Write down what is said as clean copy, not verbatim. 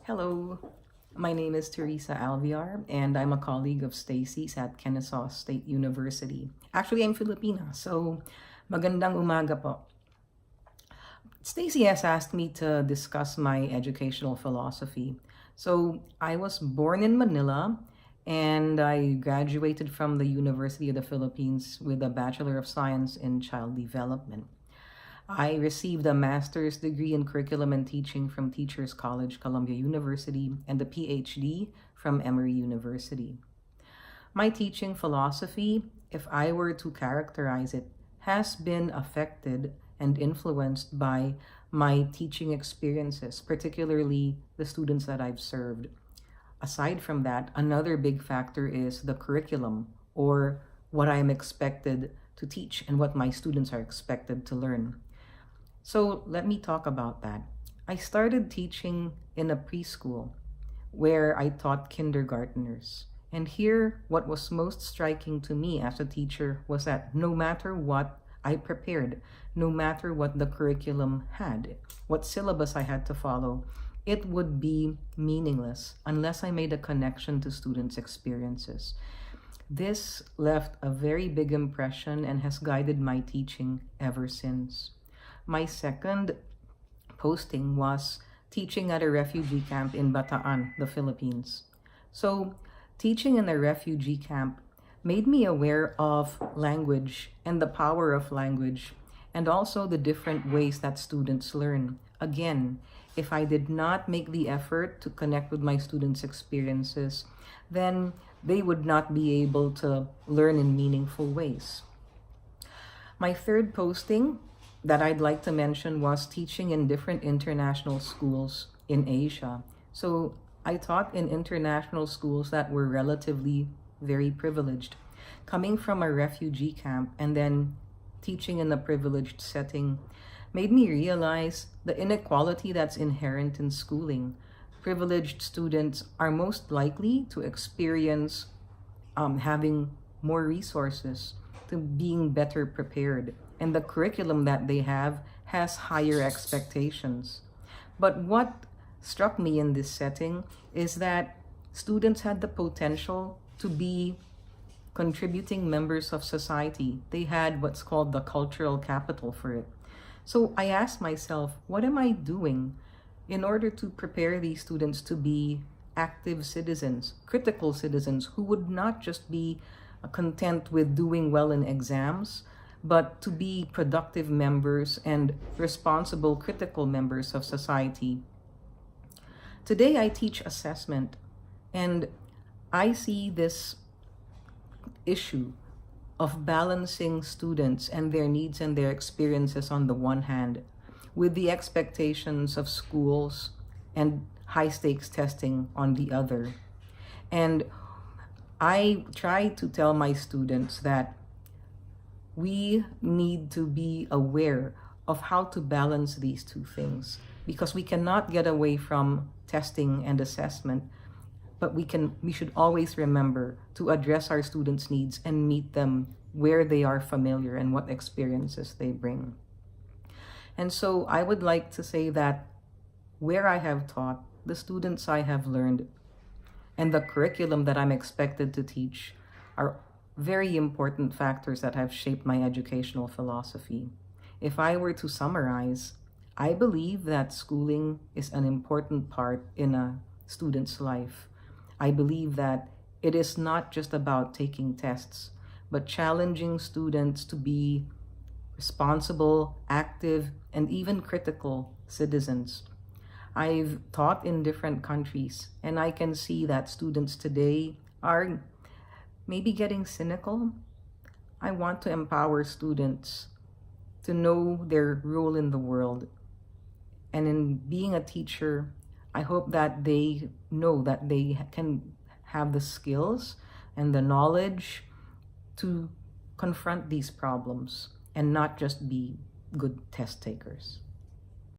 Hello, my name is Teresa Alviar, and I'm a colleague of Stacy's at Kennesaw State University. Actually, I'm Filipina, so magandang umaga po. Stacy has asked me to discuss my educational philosophy. So, I was born in Manila, and I graduated from the University of the Philippines with a Bachelor of Science in Child Development. I received a master's degree in curriculum and teaching from Teachers College, Columbia University, and a PhD from Emory University. My teaching philosophy, if I were to characterize it, has been affected and influenced by my teaching experiences, particularly the students that I've served. Aside from that, another big factor is the curriculum, or what I am expected to teach and what my students are expected to learn. So let me talk about that. I started teaching in a preschool where I taught kindergarteners. And here, what was most striking to me as a teacher was that no matter what I prepared, no matter what the curriculum had, what syllabus I had to follow, it would be meaningless unless I made a connection to students' experiences. This left a very big impression and has guided my teaching ever since. My second posting was teaching at a refugee camp in Bataan, the Philippines. So, teaching in a refugee camp made me aware of language and the power of language, and also the different ways that students learn. Again, if I did not make the effort to connect with my students' experiences, then they would not be able to learn in meaningful ways. My third posting that I'd like to mention was teaching in different international schools in Asia. So I taught in international schools that were relatively very privileged. Coming from a refugee camp and then teaching in a privileged setting made me realize the inequality that's inherent in schooling. Privileged students are most likely to experience having more resources, to being better prepared, and the curriculum that they have has higher expectations. But what struck me in this setting is that students had the potential to be contributing members of society. They had what's called the cultural capital for it. So I asked myself, what am I doing in order to prepare these students to be active citizens, critical citizens who would not just be content with doing well in exams, but to be productive members and responsible, critical members of society. Today, I teach assessment, and I see this issue of balancing students and their needs and their experiences on the one hand, with the expectations of schools and high stakes testing on the other. And I try to tell my students that we need to be aware of how to balance these two things, because we cannot get away from testing and assessment, but we should always remember to address our students' needs and meet them where they are familiar and what experiences they bring. And so I would like to say that where I have taught, the students I have learned, and the curriculum that I'm expected to teach are very important factors that have shaped my educational philosophy. If I were to summarize, I believe that schooling is an important part in a student's life. I believe that it is not just about taking tests, but challenging students to be responsible, active, and even critical citizens. I've taught in different countries, and I can see that students today are maybe getting cynical. I want to empower students to know their role in the world. And in being a teacher, I hope that they know that they can have the skills and the knowledge to confront these problems and not just be good test takers.